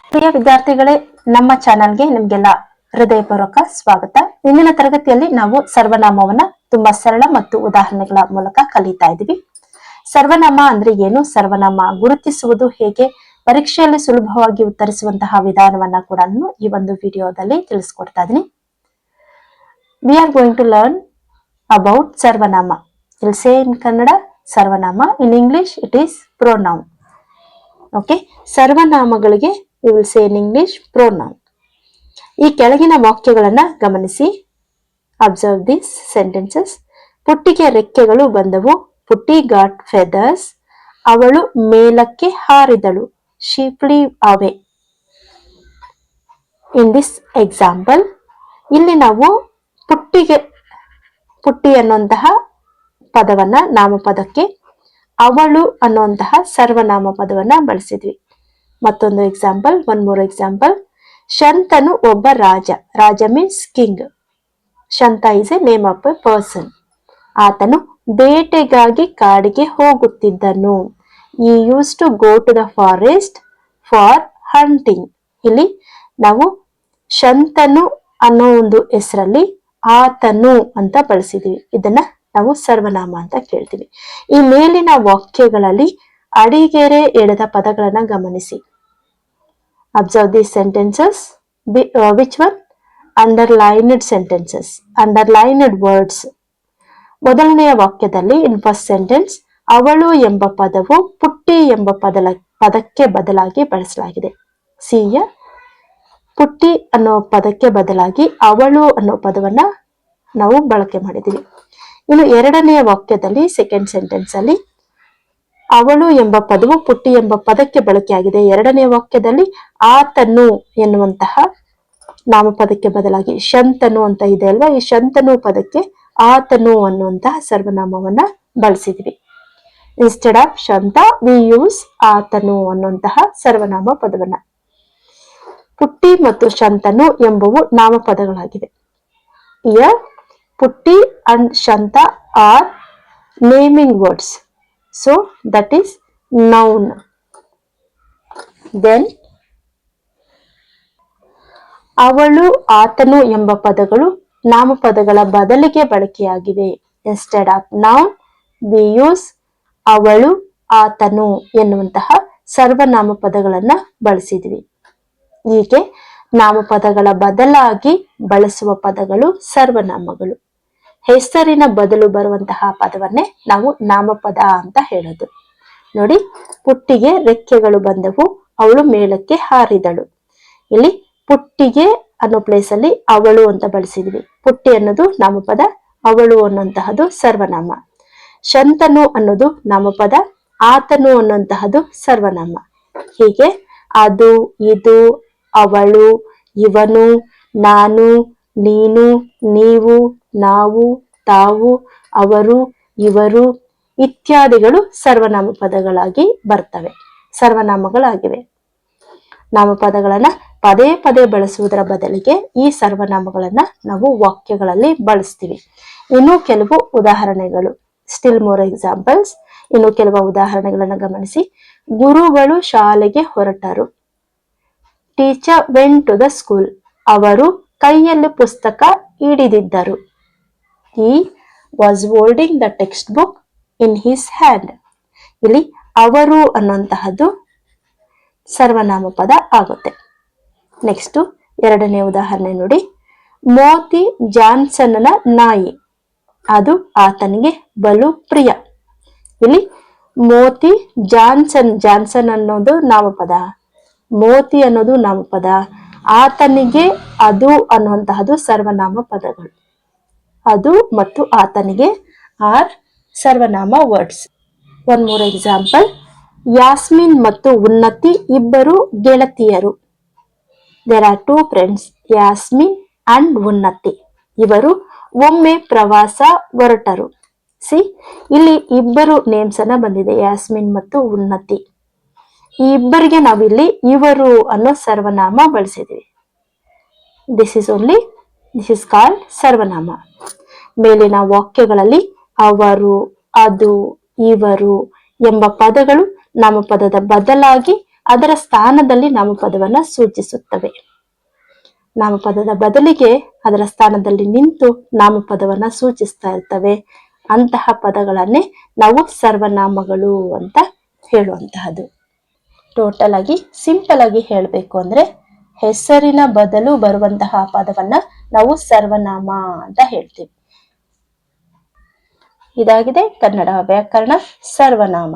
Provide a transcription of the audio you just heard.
ಪ್ರಿಯ ವಿದ್ಯಾರ್ಥಿಗಳೇ, ನಮ್ಮ ಚಾನೆಲ್ಗೆ ನಿಮ್ಗೆಲ್ಲ ಹೃದಯಪೂರ್ವಕ ಸ್ವಾಗತ. ಇಂದಿನ ತರಗತಿಯಲ್ಲಿ ನಾವು ಸರ್ವನಾಮವನ್ನ ತುಂಬಾ ಸರಳ ಮತ್ತು ಉದಾಹರಣೆಗಳ ಮೂಲಕ ಕಲಿತಾ ಇದ್ದೀವಿ. ಸರ್ವನಾಮ ಅಂದ್ರೆ ಏನು, ಸರ್ವನಾಮ ಗುರುತಿಸುವುದು ಹೇಗೆ, ಪರೀಕ್ಷೆಯಲ್ಲಿ ಸುಲಭವಾಗಿ ಉತ್ತರಿಸುವಂತಹ ವಿಧಾನವನ್ನ ಕೂಡ ಈ ಒಂದು ವಿಡಿಯೋದಲ್ಲಿ ತಿಳಿಸ್ಕೊಡ್ತಾ ಇದ್ದೀನಿ. We are going to learn about sarvanama. Will say in Kannada sarvanama, in English it is pronoun. Okay, ಸರ್ವನಾಮಗಳಿಗೆ we will say in English pronoun. ಈ ಕೆಳಗಿನ ವಾಕ್ಯಗಳನ್ನ ಗಮನಿಸಿ. Observe these sentences. ಪುಟ್ಟಿಗೆ ರೆಕ್ಕೆಗಳು ಬಂದವು. ಪುಟ್ಟಿ ಗಾಟ್ ಫೆದರ್ಸ್. ಅವಳು ಮೇಲಕ್ಕೆ ಹಾರಿದಳು. she flew away. in this example, ಇಲ್ಲಿ ನಾವು ಪುಟ್ಟಿ ಅನ್ನುವಂತಹ ಪದವನ್ನ ನಾಮಪದಕ್ಕೆ, ಅವಳು ಅನ್ನುವಂತಹ ಸರ್ವನಾಮ ಪದವನ್ನ ಬಳಸಿದ್ವಿ. ಮತ್ತೊಂದು example, one more example. Shantanu ಒಬ್ಬ ರಾಜ. Raja means king. Shanta is a name of a person. ಆತನು ಬೇಟೆಗಾಗಿ ಕಾಡಿಗೆ ಹೋಗುತ್ತಿದ್ದನು. He used to go to the forest for hunting. ಇಲ್ಲಿ ನಾವು ಶಂತನು ಅನ್ನೋ ಒಂದು ಹೆಸರಲ್ಲಿ ಆತನು ಅಂತ ಬಳಸಿದೀವಿ. ಇದನ್ನ ನಾವು ಸರ್ವನಾಮ ಅಂತ ಕೇಳ್ತೀವಿ. ಈ ಮೇಲಿನ ವಾಕ್ಯಗಳಲ್ಲಿ ಅಡಿಗೆರೆ ಎಳೆದ ಪದಗಳನ್ನ ಗಮನಿಸಿ. Observe these sentences. Which one? Underlined sentences, underlined words. ಮೊದಲನೆಯ ವಾಕ್ಯದಲ್ಲಿ in first sentence, ಅವಳು ಎಂಬ ಪದವು ಪುಟ್ಟಿ ಎಂಬ ಪದಕ್ಕೆ ಬದಲಾಗಿ ಬಳಸಲಾಗಿದೆ. ಸಿಯ ಪುಟ್ಟಿ ಅನ್ನೋ ಪದಕ್ಕೆ ಬದಲಾಗಿ ಅವಳು ಅನ್ನೋ ಪದವನ್ನ ನಾವು ಬಳಕೆ ಮಾಡಿದೀವಿ. ಇನ್ನು ಎರಡನೆಯ ವಾಕ್ಯದಲ್ಲಿ ಸೆಕೆಂಡ್ ಸೆಂಟೆನ್ಸ್ ಅಲ್ಲಿ ಅವಳು ಎಂಬ ಪದವು ಪುಟ್ಟಿ ಎಂಬ ಪದಕ್ಕೆ ಬಳಕೆಯಾಗಿದೆ. ಎರಡನೇ ವಾಕ್ಯದಲ್ಲಿ ಆತನು ಎನ್ನುವಂತಹ ನಾಮಪದಕ್ಕೆ ಬದಲಾಗಿ ಶಂತನು ಅಂತ ಇದೆ ಅಲ್ವಾ, ಈ ಶಂತನು ಪದಕ್ಕೆ ಆತನು ಅನ್ನುವಂತಹ ಸರ್ವನಾಮವನ್ನ ಬಳಸಿದ್ವಿ. Instead of Shanta we use ಆತನು ಅನ್ನುವಂತಹ ಸರ್ವನಾಮ ಪದವನ್ನ. ಪುಟ್ಟಿ ಮತ್ತು ಶಂತನು ಎಂಬುವು ನಾಮಪದಗಳಾಗಿವೆ. Here Putti and Shanta are naming words. So that is noun. Then ಅವಳು ಆತನು ಎಂಬ ಪದಗಳು ನಾಮಪದಗಳ ಬದಲಿಗೆ ಬಳಕೆಯಾಗಿವೆ. Instead of noun we use ಅವಳು ಆತನು ಎನ್ನುವಂತಹ ಸರ್ವನಾಮ ಪದಗಳನ್ನ ಬಳಸಿದ್ವಿ. ಹೀಗೆ ನಾಮಪದಗಳ ಬದಲಾಗಿ ಬಳಸುವ ಪದಗಳು ಸರ್ವನಾಮಗಳು. ಹೆಸರಿನ ಬದಲು ಬರುವಂತಹ ಪದವನ್ನೇ ನಾವು ನಾಮಪದ ಅಂತ ಹೇಳೋದು. ನೋಡಿ, ಪುಟ್ಟಿಗೆ ರೆಕ್ಕೆಗಳು ಬಂದವು. ಅವಳು ಮೇಲಕ್ಕೆ ಹಾರಿದಳು. ಇಲ್ಲಿ ಪುಟ್ಟಿಗೆ ಅನ್ನೋ ಪ್ಲೇಸ್ ಅಲ್ಲಿ ಅವಳು ಅಂತ ಬಳಸಿದ್ವಿ. ಪುಟ್ಟಿ ಅನ್ನೋದು ನಾಮಪದ, ಅವಳು ಅನ್ನುವಂತಹದ್ದು ಸರ್ವನಾಮ. ಶಂತನು ಅನ್ನೋದು ನಾಮಪದ, ಆತನು ಅನ್ನುವಂತಹದ್ದು ಸರ್ವನಾಮ. ಹೀಗೆ ಅದು, ಇದು, ಅವಳು, ಇವನು, ನಾನು, ನೀನು, ನೀವು, ನಾವು, ತಾವು, ಅವರು, ಇವರು ಇತ್ಯಾದಿಗಳು ಸರ್ವನಾಮ ಪದಗಳಾಗಿ ಬರ್ತವೆ, ಸರ್ವನಾಮಗಳಾಗಿವೆ. ನಾಮಪದಗಳನ್ನ ಪದೇ ಪದೇ ಬಳಸುವುದರ ಬದಲಿಗೆ ಈ ಸರ್ವನಾಮಗಳನ್ನ ನಾವು ವಾಕ್ಯಗಳಲ್ಲಿ ಬಳಸ್ತೀವಿ. ಇನ್ನು ಕೆಲವು ಉದಾಹರಣೆಗಳು, ಸ್ಟಿಲ್ ಮೋರ್ ಎಕ್ಸಾಂಪಲ್ಸ್. ಇನ್ನು ಕೆಲವು ಉದಾಹರಣೆಗಳನ್ನ ಗಮನಿಸಿ. ಗುರುಗಳು ಶಾಲೆಗೆ ಹೊರಟರು. Teacher went to the school. ಅವರು ಕೈಯಲ್ಲಿ ಪುಸ್ತಕ ಹಿಡಿದಿದ್ದರು. He was holding the textbook in his hand. ಇಲ್ಲಿ ಅವರು ಅನ್ನುವಂತಹದ್ದು ಸರ್ವನಾಮ ಪದ ಆಗುತ್ತೆ. ನೆಕ್ಸ್ಟ್ ಎರಡನೇ ಉದಾಹರಣೆ ನೋಡಿ. ಮೋತಿ ಜಾನ್ಸನ್ನ ನಾಯಿ. ಅದು ಆತನಿಗೆ ಬಲು ಪ್ರಿಯ. ಇಲ್ಲಿ ಮೋತಿ ಜಾನ್ಸನ್ ಅನ್ನೋದು ನಾಮಪದ, ಮೋತಿ ಅನ್ನೋದು ನಾಮಪದ, ಆತನಿಗೆ ಅದು ಅನ್ನುವಂತಹದ್ದು ಸರ್ವನಾಮ ಪದಗಳು. ಅದು ಮತ್ತು ಆತನಿಗೆ are sarvanama words. One more example. Yasmin ಮತ್ತು ಉನ್ನತಿ ಇಬ್ಬರು ಗೆಳತಿಯರು. There are two friends, Yasmin and Unnati. ಇವರು ಒಮ್ಮೆ ಪ್ರವಾಸ ಹೊರಟರು. ಸಿ, ಇಲ್ಲಿ ಇಬ್ಬರು ನೇಮ್ಸ್ ಅನ್ನ ಬಂದಿದೆ, ಯಾಸ್ಮಿನ್ ಮತ್ತು ಉನ್ನತಿ. ಈ ಇಬ್ಬರಿಗೆ ನಾವಿಲ್ಲಿ ಇವರು ಅನ್ನೋ ಸರ್ವನಾಮ ಬಳಸಿದೀವಿ. This is called sarvanama. ಮೇಲಿನ ವಾಕ್ಯಗಳಲ್ಲಿ ಅವರು, ಅದು, ಇವರು ಎಂಬ ಪದಗಳು ನಾಮಪದದ ಬದಲಾಗಿ ಅದರ ಸ್ಥಾನದಲ್ಲಿ ನಾಮಪದವನ್ನ ಸೂಚಿಸುತ್ತವೆ. ನಾಮಪದದ ಬದಲಿಗೆ ಅದರ ಸ್ಥಾನದಲ್ಲಿ ನಿಂತು ನಾಮಪದವನ್ನ ಸೂಚಿಸ್ತಾ ಇರ್ತವೆ. ಅಂತಹ ಪದಗಳನ್ನೇ ನಾವು ಸರ್ವನಾಮಗಳು ಅಂತ ಹೇಳುವಂತಹದ್ದು. ಟೋಟಲ್ ಆಗಿ ಸಿಂಪಲ್ ಆಗಿ ಹೇಳಬೇಕು ಅಂದ್ರೆ ಹೆಸರಿನ ಬದಲು ಬರುವಂತಹ ಪದವನ್ನ ನಾವು ಸರ್ವನಾಮ ಅಂತ ಹೇಳ್ತೀವಿ. ಇದಾಗಿದೆ ಕನ್ನಡ ವ್ಯಾಕರಣ ಸರ್ವನಾಮ.